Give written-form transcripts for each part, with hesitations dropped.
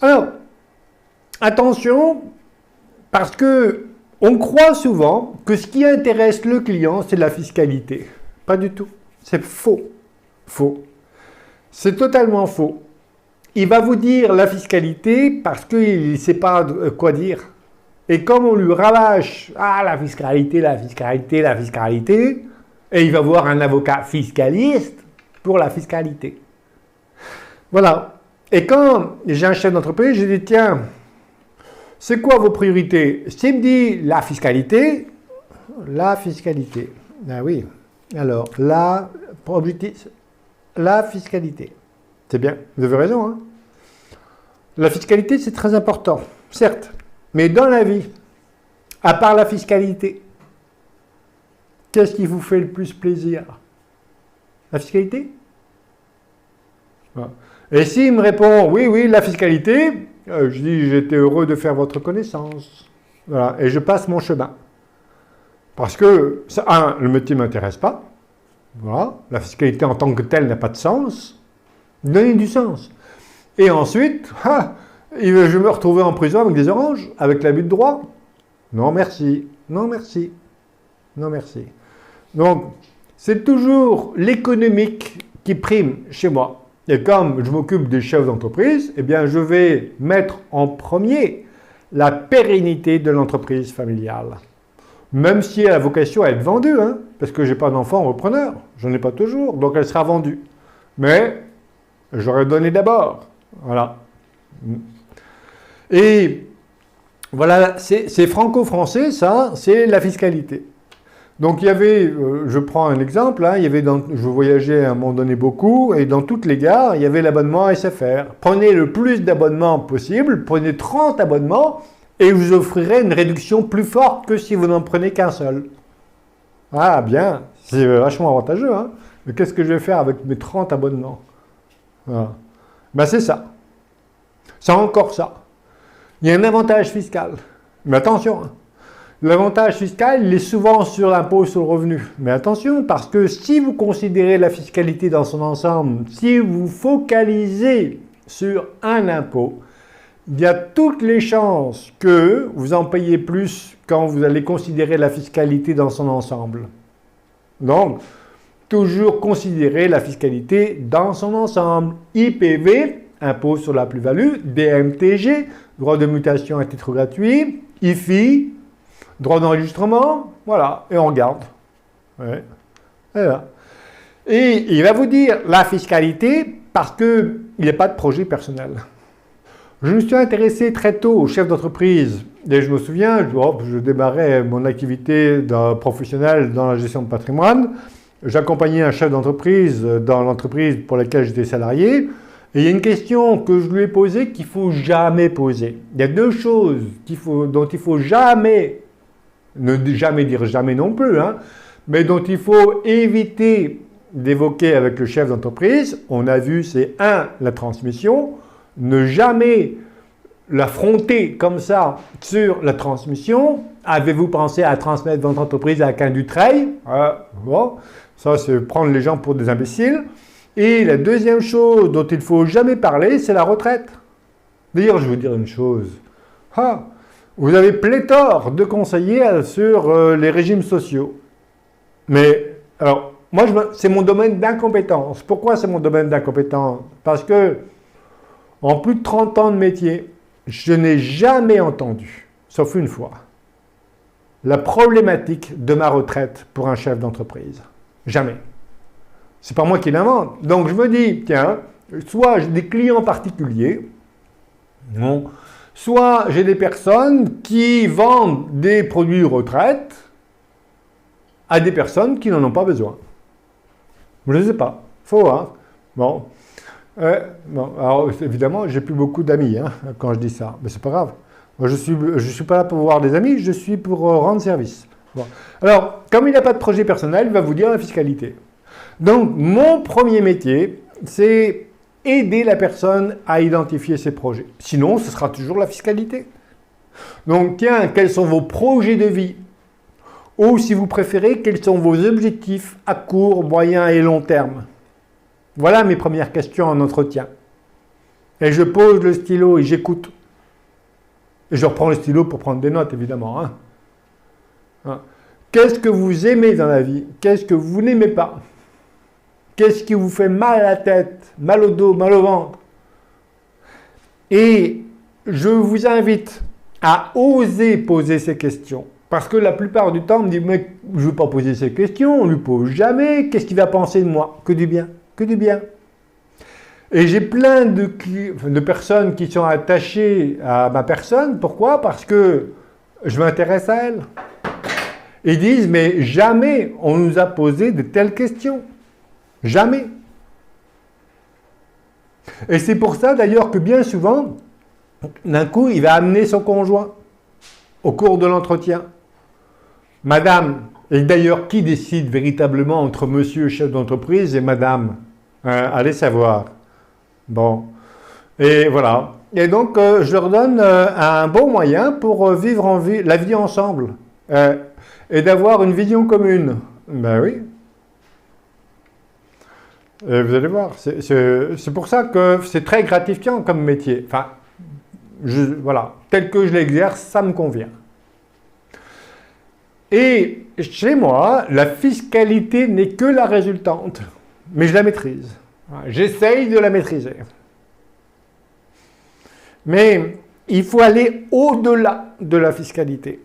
Alors, attention, parce que on croit souvent que ce qui intéresse le client, c'est la fiscalité. Pas du tout. C'est faux. Faux. C'est totalement faux. Il va vous dire la fiscalité parce qu'il ne sait pas quoi dire. Et comme on lui rabâche, ah la fiscalité, la fiscalité, la fiscalité, et il va voir un avocat fiscaliste pour la fiscalité. Voilà. Et quand j'ai un chef d'entreprise, je dis tiens, c'est quoi vos priorités? S'il me dit la fiscalité, ah oui, alors la fiscalité. C'est bien, vous avez raison. Hein, la fiscalité, c'est très important, certes. Mais dans la vie, à part la fiscalité, qu'est-ce qui vous fait le plus plaisir? La fiscalité? Et s'il me répond oui, la fiscalité, je dis j'étais heureux de faire votre connaissance. Voilà, et je passe mon chemin. Parce que, le métier ne m'intéresse pas. Voilà, la fiscalité en tant que telle n'a pas de sens. Donnez du sens. Et ensuite, je vais me retrouver en prison avec des oranges, avec l'abus de droit. Non merci, non merci, non merci. Donc, c'est toujours l'économique qui prime chez moi. Et comme je m'occupe des chefs d'entreprise, eh bien, je vais mettre en premier la pérennité de l'entreprise familiale. Même si elle a vocation à être vendue, hein, parce que je n'ai pas d'enfant repreneur, je n'en ai pas toujours, donc elle sera vendue. Mais j'aurais donné d'abord. Voilà. Et voilà, c'est franco-français, ça, c'est la fiscalité. Donc il y avait, je prends un exemple, hein, je voyageais à un moment donné beaucoup, et dans toutes les gares, il y avait l'abonnement SFR. Prenez le plus d'abonnements possible, prenez 30 abonnements, et vous offrirez une réduction plus forte que si vous n'en prenez qu'un seul. Ah bien, c'est vachement avantageux, hein. Mais qu'est-ce que je vais faire avec mes 30 abonnements? Voilà. Ben c'est ça. C'est encore ça. Il y a un avantage fiscal. Mais attention, hein. L'avantage fiscal, il est souvent sur l'impôt sur le revenu. Mais attention, parce que si vous considérez la fiscalité dans son ensemble, si vous focalisez sur un impôt, il y a toutes les chances que vous en payez plus quand vous allez considérer la fiscalité dans son ensemble. Donc, toujours considérer la fiscalité dans son ensemble. IPV, impôt sur la plus-value, DMTG, droit de mutation à titre gratuit, IFI, droit d'enregistrement, voilà, et on regarde. Ouais. Voilà. Et il va vous dire la fiscalité parce qu'il n'y a pas de projet personnel. Je me suis intéressé très tôt aux chefs d'entreprise. Et je me souviens, je démarrais mon activité professionnelle dans la gestion de patrimoine. J'accompagnais un chef d'entreprise dans l'entreprise pour laquelle j'étais salarié. Et il y a une question que je lui ai posée qu'il ne faut jamais poser. Il y a deux choses dont il faut jamais, ne jamais dire jamais non plus, hein, mais dont il faut éviter d'évoquer avec le chef d'entreprise. On a vu, c'est la transmission. Ne jamais l'affronter comme ça sur la transmission. Avez-vous pensé à transmettre votre entreprise à un Dutreil? Bon, ça c'est prendre les gens pour des imbéciles. Et la deuxième chose dont il ne faut jamais parler, c'est la retraite. D'ailleurs, je vais vous dire une chose. Vous avez pléthore de conseillers sur les régimes sociaux. Mais, alors, moi, c'est mon domaine d'incompétence. Pourquoi c'est mon domaine d'incompétence? Parce que, en plus de 30 ans de métier, je n'ai jamais entendu, sauf une fois, la problématique de ma retraite pour un chef d'entreprise. Jamais. C'est pas moi qui l'invente. Donc je me dis, tiens, soit j'ai des clients particuliers, non, soit j'ai des personnes qui vendent des produits retraite à des personnes qui n'en ont pas besoin. Je ne sais pas. Faut voir. Bon. Alors évidemment, j'ai plus beaucoup d'amis hein, quand je dis ça, mais c'est pas grave. Moi, je suis pas là pour voir des amis, je suis pour rendre service. Bon. Alors, comme il n'a pas de projet personnel, il va vous dire la fiscalité. Donc, mon premier métier, c'est aider la personne à identifier ses projets. Sinon, ce sera toujours la fiscalité. Donc, tiens, quels sont vos projets de vie? Ou, si vous préférez, quels sont vos objectifs à court, moyen et long terme? Voilà mes premières questions en entretien. et je pose le stylo et j'écoute. Et je reprends le stylo pour prendre des notes, évidemment. Hein. Qu'est-ce que vous aimez dans la vie? Qu'est-ce que vous n'aimez pas? Qu'est-ce qui vous fait mal à la tête, mal au dos, mal au ventre? Et je vous invite à oser poser ces questions. Parce que la plupart du temps, on me dit, mais je ne veux pas poser ces questions, on ne lui pose jamais, qu'est-ce qu'il va penser de moi? Que du bien, que du bien. Et j'ai plein de personnes qui sont attachées à ma personne. Pourquoi? Parce que je m'intéresse à elles. Ils disent, mais jamais on nous a posé de telles questions. Jamais. Et c'est pour ça d'ailleurs que bien souvent, d'un coup, il va amener son conjoint au cours de l'entretien. Madame, et d'ailleurs, qui décide véritablement entre monsieur chef d'entreprise et madame? Allez savoir. Bon, et voilà. Et donc, je leur donne un bon moyen pour vivre la vie ensemble et d'avoir une vision commune. Ben oui. Et vous allez voir, c'est pour ça que c'est très gratifiant comme métier. Enfin, voilà, tel que je l'exerce, ça me convient. Et chez moi, la fiscalité n'est que la résultante, mais je la maîtrise. J'essaye de la maîtriser. Mais il faut aller au-delà de la fiscalité.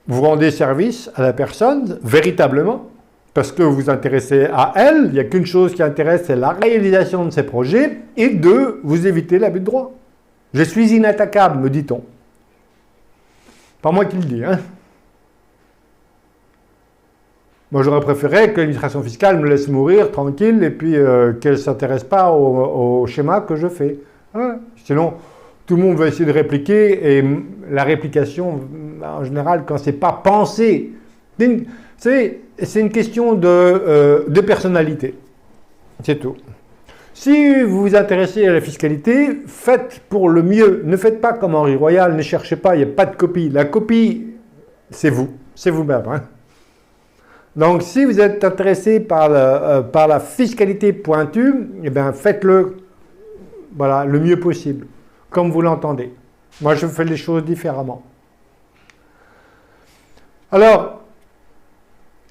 Vous rendez service à la personne, véritablement, parce que vous vous intéressez à elle, il n'y a qu'une chose qui intéresse, c'est la réalisation de ses projets, et deux, vous évitez l'abus de droit. Je suis inattaquable, me dit-on. Pas moi qui le dis, hein. Moi, j'aurais préféré que l'administration fiscale me laisse mourir tranquille et puis qu'elle ne s'intéresse pas au schéma que je fais. Ouais. Sinon, tout le monde va essayer de répliquer et la réplication, en général, quand ce n'est pas pensé, c'est une question de personnalité. C'est tout. Si vous vous intéressez à la fiscalité, faites pour le mieux. Ne faites pas comme Henri Royal, ne cherchez pas, il n'y a pas de copie. La copie, c'est vous, c'est vous-même. Hein. Donc, si vous êtes intéressé par la fiscalité pointue, eh bien, faites-le voilà, le mieux possible, comme vous l'entendez. Moi, je fais les choses différemment. Alors,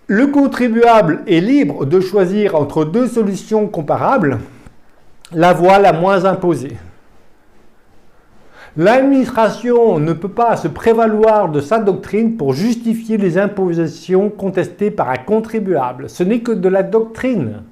le contribuable est libre de choisir entre deux solutions comparables, la voie la moins imposée. L'administration ne peut pas se prévaloir de sa doctrine pour justifier les impositions contestées par un contribuable. Ce n'est que de la doctrine.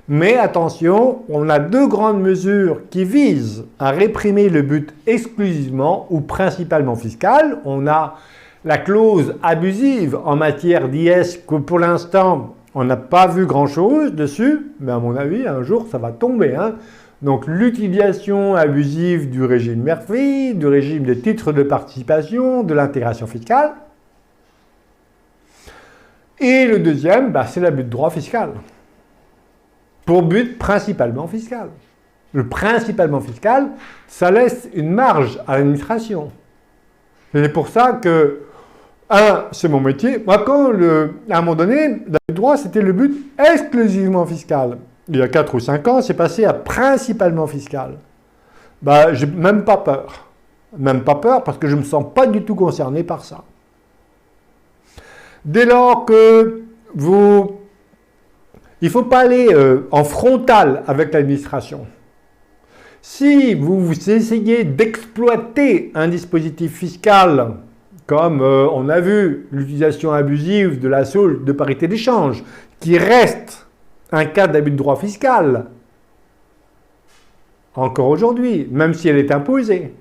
Mais attention, on a deux grandes mesures qui visent à réprimer le but exclusivement ou principalement fiscal. On a la clause abusive en matière d'IS que pour l'instant, on n'a pas vu grand-chose dessus, mais à mon avis, un jour, ça va tomber. Hein. Donc, l'utilisation abusive du régime Murphy, du régime des titres de participation, de l'intégration fiscale. Et le deuxième, c'est l'abus de droit fiscal. Pour but principalement fiscal. Le principalement fiscal, ça laisse une marge à l'administration. C'est pour ça que, c'est mon métier. Moi, à un moment donné, l'abus de droit, c'était le but exclusivement fiscal. Il y a 4 ou 5 ans, c'est passé à principalement fiscal. J'ai même pas peur. Même pas peur parce que je ne me sens pas du tout concerné par ça. Dès lors que il ne faut pas aller en frontal avec l'administration. Si vous essayez d'exploiter un dispositif fiscal, comme on a vu l'utilisation abusive de la SAUL de parité d'échange, qui reste un cas d'abus de droit fiscal, encore aujourd'hui, même si elle est imposée.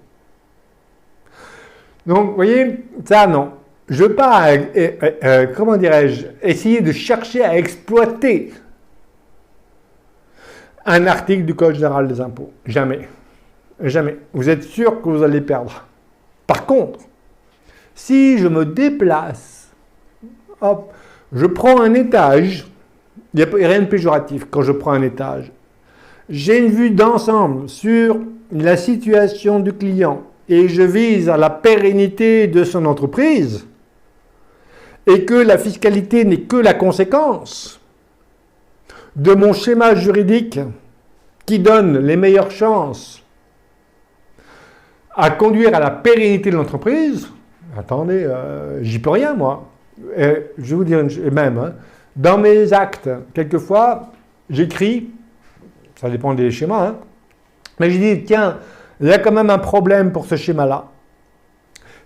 Donc, vous voyez, ça non. Je ne veux pas, comment dirais-je, essayer de chercher à exploiter un article du Code général des impôts. Jamais. Jamais. Vous êtes sûr que vous allez perdre. Par contre, si je me déplace, hop, je prends un étage, il n'y a rien de péjoratif quand je prends un étage. J'ai une vue d'ensemble sur la situation du client et je vise à la pérennité de son entreprise et que la fiscalité n'est que la conséquence. de mon schéma juridique qui donne les meilleures chances à conduire à la pérennité de l'entreprise, attendez, j'y peux rien moi. Et je vais vous dire même, hein, dans mes actes, quelquefois, j'écris, ça dépend des schémas, hein, mais je dis, tiens, il y a quand même un problème pour ce schéma-là.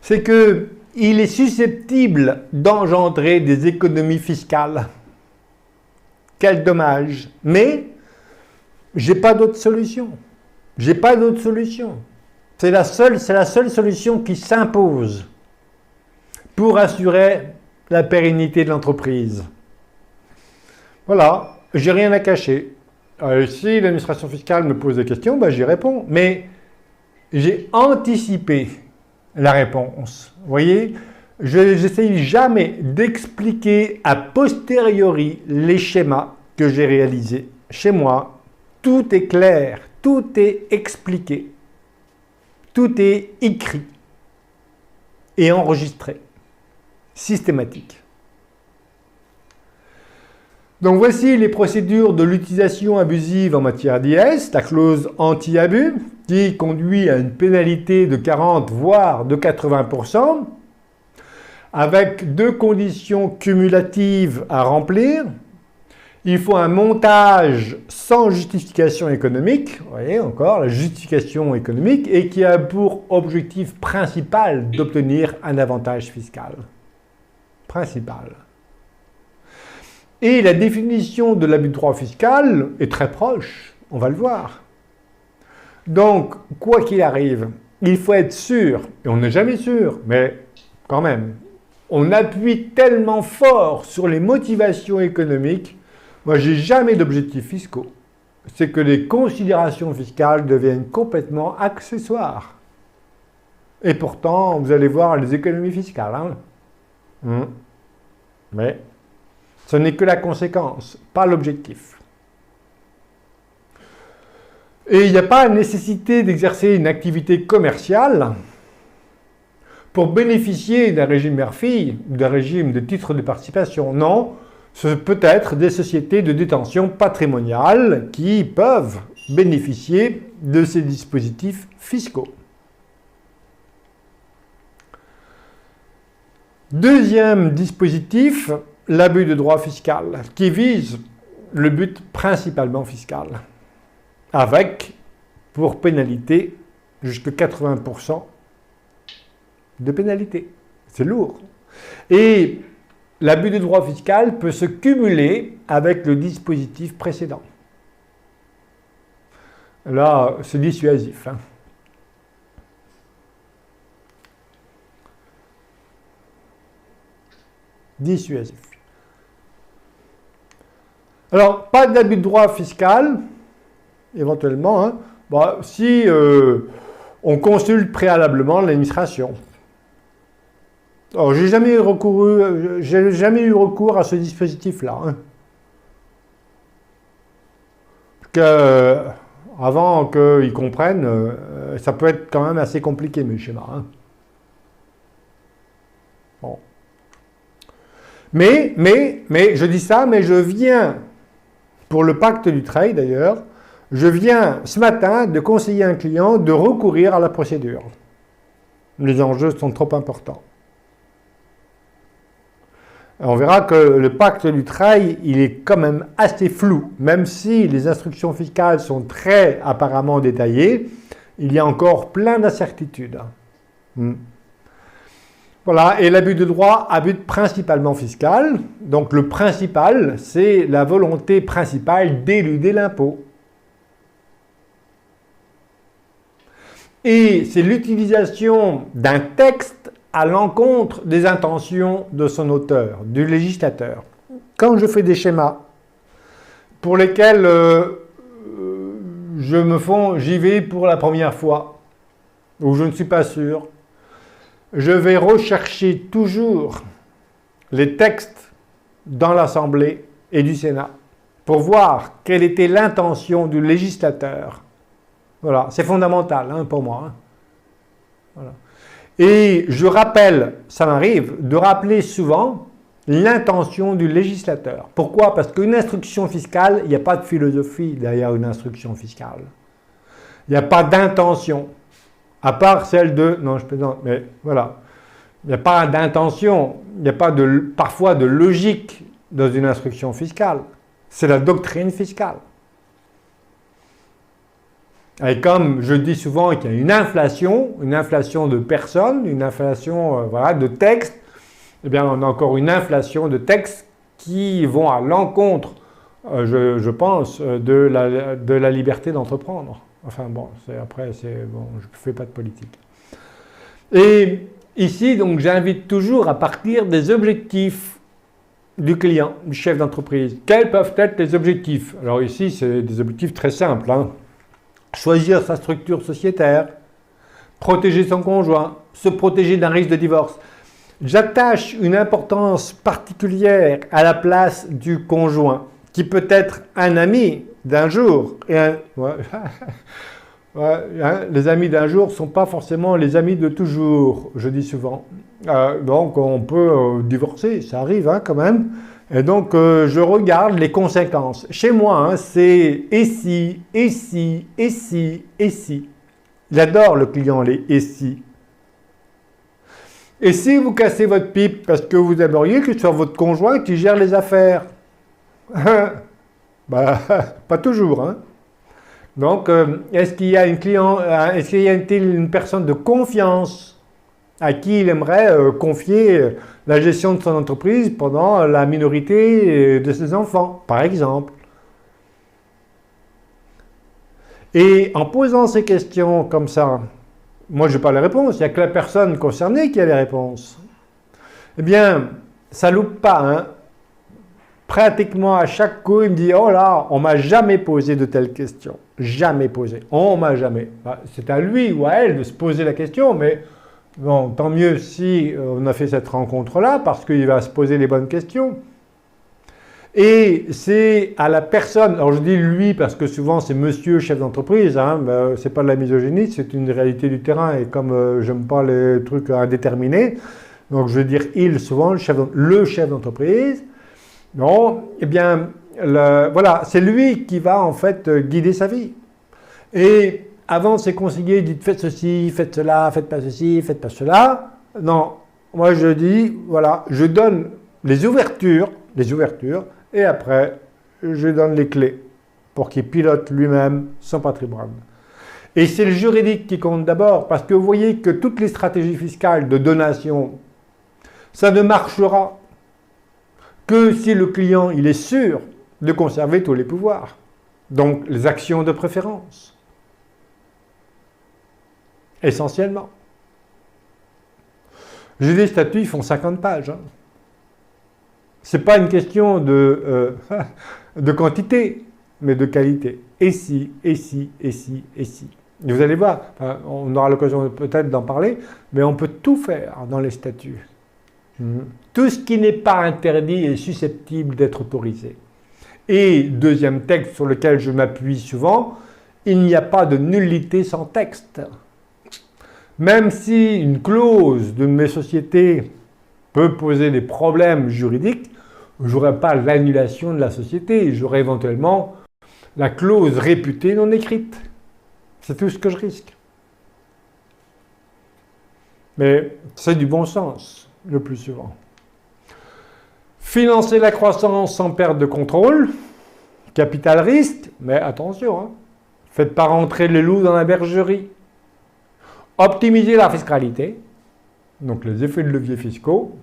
C'est qu'il est susceptible d'engendrer des économies fiscales. Quel dommage. Mais, j'ai pas d'autre solution. J'ai pas d'autre solution. C'est la seule solution qui s'impose pour assurer la pérennité de l'entreprise. Voilà, j'ai rien à cacher. Si l'administration fiscale me pose des questions, ben j'y réponds. Mais j'ai anticipé la réponse. Vous voyez, je n'essaye jamais d'expliquer a posteriori les schémas que j'ai réalisés. Chez moi, tout est clair, tout est expliqué, tout est écrit et enregistré, systématique. Donc voici les procédures de l'utilisation abusive en matière d'IS, la clause anti-abus, qui conduit à une pénalité de 40 voire de 80%, avec deux conditions cumulatives à remplir. Il faut un montage sans justification économique, vous voyez encore la justification économique, et qui a pour objectif principal d'obtenir un avantage fiscal. Principal. Et la définition de l'abus de droit fiscal est très proche, on va le voir. Donc, quoi qu'il arrive, il faut être sûr, et on n'est jamais sûr, mais quand même, on appuie tellement fort sur les motivations économiques. Moi, j'ai jamais d'objectifs fiscaux. C'est que les considérations fiscales deviennent complètement accessoires. Et pourtant, vous allez voir les économies fiscales. Hein. Mais ce n'est que la conséquence, pas l'objectif. Et il n'y a pas nécessité d'exercer une activité commerciale pour bénéficier d'un régime mère-fille ou d'un régime de titre de participation. Non, ce peut être des sociétés de détention patrimoniale qui peuvent bénéficier de ces dispositifs fiscaux. Deuxième dispositif, l'abus de droit fiscal, qui vise le but principalement fiscal, avec, pour pénalité, jusqu'à 80% de pénalité. C'est lourd. Et l'abus de droit fiscal peut se cumuler avec le dispositif précédent. Là, c'est dissuasif. Hein. Dissuasif. Alors, pas d'abus de droit fiscal, éventuellement, hein, si on consulte préalablement l'administration. Alors, j'ai jamais eu recours à ce dispositif-là. Hein. Avant qu'ils comprennent, ça peut être quand même assez compliqué, mes schémas. Hein. Bon. Mais, je dis ça, mais je viens, pour le pacte du trade d'ailleurs, je viens ce matin de conseiller un client de recourir à la procédure. Les enjeux sont trop importants. On verra que le pacte du trail, il est quand même assez flou. Même si les instructions fiscales sont très apparemment détaillées, il y a encore plein d'incertitudes. Voilà, et l'abus de droit a but principalement fiscal. Donc le principal, c'est la volonté principale d'éluder l'impôt. Et c'est l'utilisation d'un texte à l'encontre des intentions de son auteur, du législateur. Quand je fais des schémas pour lesquels j'y vais pour la première fois, ou je ne suis pas sûr, je vais rechercher toujours les textes dans l'Assemblée et du Sénat pour voir quelle était l'intention du législateur. Voilà, c'est fondamental hein, pour moi. Hein. Voilà. Et je rappelle, ça m'arrive de rappeler souvent l'intention du législateur. Pourquoi? Parce qu'une instruction fiscale, il n'y a pas de philosophie derrière une instruction fiscale. Il n'y a pas d'intention, à part celle de... Non, je plaisante, mais voilà. Il n'y a pas d'intention, il n'y a pas parfois de logique dans une instruction fiscale. C'est la doctrine fiscale. Et comme je dis souvent qu'il y a une inflation de personnes, une inflation voilà, de textes, eh bien on a encore une inflation de textes qui vont à l'encontre, je pense, de la liberté d'entreprendre. Enfin bon, après, bon, je ne fais pas de politique. Et ici, donc, j'invite toujours à partir des objectifs du client, du chef d'entreprise. Quels peuvent être les objectifs? Alors ici, c'est des objectifs très simples. Hein. Choisir sa structure sociétaire, protéger son conjoint, se protéger d'un risque de divorce. J'attache une importance particulière à la place du conjoint, qui peut être un ami d'un jour. Les amis d'un jour ne sont pas forcément les amis de toujours, je dis souvent. Donc on peut divorcer, ça arrive hein, quand même. Et donc je regarde les conséquences. Chez moi, hein, c'est et si, et si, et si, et si. J'adore le client, les et si. Et si vous cassez votre pipe parce que vous aimeriez que ce soit votre conjoint qui gère les affaires? Bah, pas toujours. Hein. Donc, est-ce qu'il y a une personne de confiance à qui il aimerait confier la gestion de son entreprise pendant la minorité de ses enfants, par exemple? Et en posant ces questions comme ça, moi je n'ai pas les réponses, il n'y a que la personne concernée qui a les réponses. Eh bien, ça ne loupe pas. Hein. Pratiquement à chaque coup, il me dit « Oh là, on ne m'a jamais posé de telles questions. Jamais posé. On ne m'a jamais. » C'est à lui ou à elle de se poser la question, mais bon, tant mieux si on a fait cette rencontre-là, parce qu'il va se poser les bonnes questions. Et c'est à la personne, alors je dis lui parce que souvent c'est monsieur chef d'entreprise, hein, ben, c'est pas de la misogynie, c'est une réalité du terrain et comme j'aime pas les trucs indéterminés, donc je veux dire il souvent, le chef d'entreprise, non, eh bien voilà, c'est lui qui va en fait guider sa vie. Et avant ses conseillers disent faites ceci, faites cela, faites pas ceci, faites pas cela. Non, moi je dis voilà, je donne les ouvertures, et après, je donne les clés pour qu'il pilote lui-même son patrimoine. Et c'est le juridique qui compte d'abord, parce que vous voyez que toutes les stratégies fiscales de donation, ça ne marchera que si le client il est sûr de conserver tous les pouvoirs. Donc les actions de préférence. Essentiellement. J'ai des statuts, ils font 50 pages. Hein. Ce n'est pas une question de quantité, mais de qualité. Et si, et si, et si, et si. Et vous allez voir, on aura l'occasion peut-être d'en parler, mais on peut tout faire dans les statuts. Tout ce qui n'est pas interdit est susceptible d'être autorisé. Et deuxième texte sur lequel je m'appuie souvent, il n'y a pas de nullité sans texte. Même si une clause de mes sociétés peut poser des problèmes juridiques, je n'aurai pas l'annulation de la société, j'aurai éventuellement la clause réputée non écrite. C'est tout ce que je risque. Mais c'est du bon sens, le plus souvent. Financer la croissance sans perte de contrôle, capital risque, mais attention, hein, faites pas rentrer les loups dans la bergerie. Optimiser la fiscalité, donc les effets de levier fiscaux,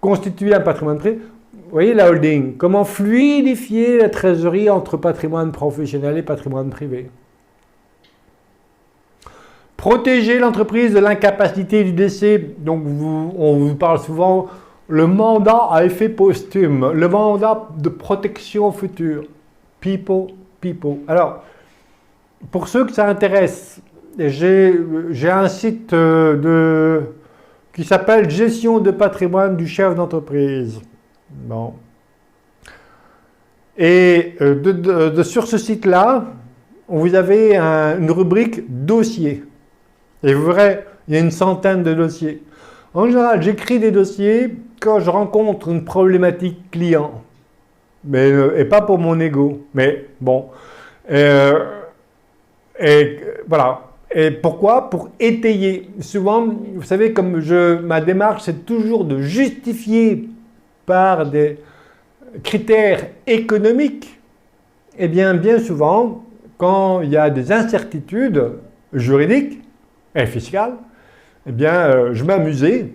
constituer un patrimoine privé. Vous voyez la holding, comment fluidifier la trésorerie entre patrimoine professionnel et patrimoine privé. Protéger l'entreprise de l'incapacité du décès, donc on vous parle souvent le mandat à effet posthume, le mandat de protection future. People. Alors, pour ceux que ça intéresse, j'ai un site qui s'appelle Gestion de patrimoine du chef d'entreprise. Bon. Et sur ce site-là, vous avez une rubrique dossier. Et vous verrez, il y a une centaine de dossiers. En général, j'écris des dossiers quand je rencontre une problématique client, mais et pas pour mon ego. Mais bon, et voilà. Et pourquoi? Pour étayer. Souvent, vous savez, comme ma démarche, c'est toujours de justifier par des critères économiques. Eh bien souvent, quand il y a des incertitudes juridiques et fiscales, eh bien, je m'amusais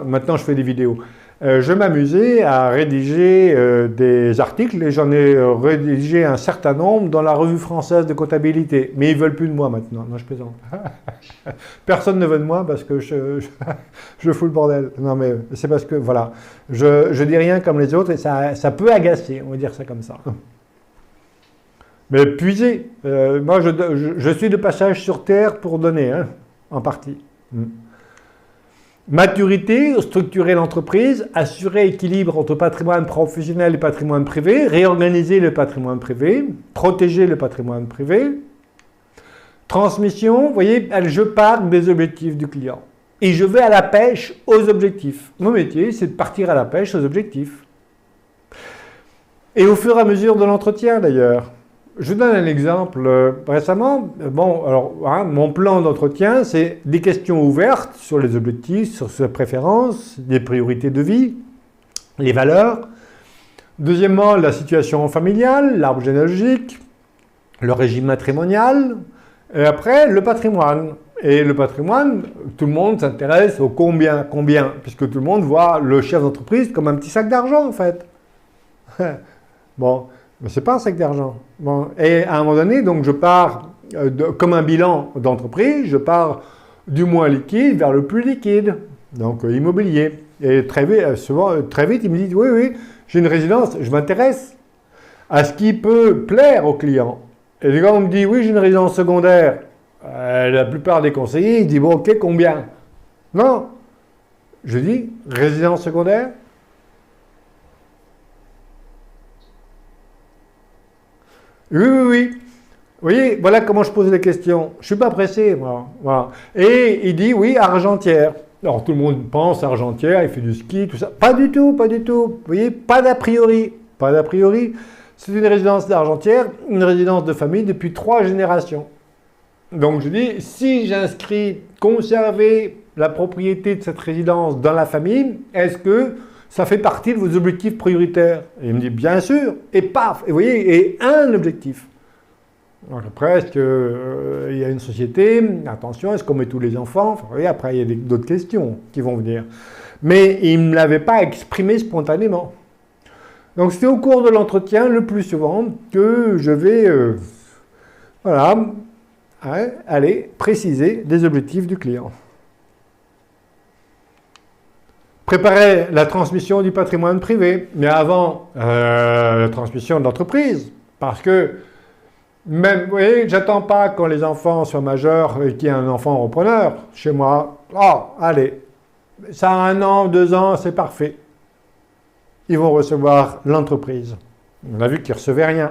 maintenant je fais des vidéos, je m'amusais à rédiger des articles et j'en ai rédigé un certain nombre dans la revue française de comptabilité. Mais ils ne veulent plus de moi maintenant. Non, je plaisante. Personne ne veut de moi parce que je fous le bordel. Non, mais c'est parce que, voilà, je dis rien comme les autres et ça peut agacer, on va dire ça comme ça. Mais puiser. Moi, je suis de passage sur Terre pour donner, hein, en partie. Maturité, structurer l'entreprise, assurer équilibre entre patrimoine professionnel et patrimoine privé, réorganiser le patrimoine privé, protéger le patrimoine privé. Transmission, vous voyez, je pars des objectifs du client et je vais à la pêche aux objectifs. Mon métier, c'est de partir à la pêche aux objectifs. Et au fur et à mesure de l'entretien d'ailleurs. Je vous donne un exemple. Récemment, bon, alors, hein, mon plan d'entretien, c'est des questions ouvertes sur les objectifs, sur ses préférences, des priorités de vie, les valeurs. Deuxièmement, la situation familiale, l'arbre généalogique, le régime matrimonial. Et après, le patrimoine. Et le patrimoine, tout le monde s'intéresse au combien, puisque tout le monde voit le chef d'entreprise comme un petit sac d'argent, en fait. Bon. Mais ce n'est pas un sac d'argent. Bon, et à un moment donné, donc je pars comme un bilan d'entreprise, je pars du moins liquide vers le plus liquide, donc immobilier. Et très vite, il me dit, oui, j'ai une résidence, je m'intéresse à ce qui peut plaire aux clients. Et quand on me dit, oui, j'ai une résidence secondaire, la plupart des conseillers, ils disent, bon, ok, combien? Non. Je dis, résidence secondaire? Oui. Vous voyez, voilà comment je pose les questions. Je ne suis pas pressé, moi. Voilà. Et il dit, oui, Argentière. Alors, tout le monde pense Argentière, il fait du ski, tout ça. Pas du tout. Vous voyez, pas d'a priori. C'est une résidence d'Argentière, une résidence de famille depuis 3 générations. Donc, je dis, si j'inscris conserver la propriété de cette résidence dans la famille, est-ce que ça fait partie de vos objectifs prioritaires? Et il me dit, bien sûr. Et paf, et vous voyez, et un objectif. Donc après, est-ce qu'il y a une société? Attention, est-ce qu'on met tous les enfants? Enfin, vous voyez, après, il y a d'autres questions qui vont venir. Mais il ne me l'avait pas exprimé spontanément. Donc c'est au cours de l'entretien, le plus souvent, que je vais, aller préciser les objectifs du client. Préparer la transmission du patrimoine privé, mais avant la transmission de l'entreprise. Parce que, même, vous voyez, j'attends pas quand les enfants soient majeurs et qu'il y ait un enfant repreneur chez moi. Oh, allez, ça a 1 an, 2 ans, c'est parfait. Ils vont recevoir l'entreprise. On a vu qu'ils ne recevaient rien.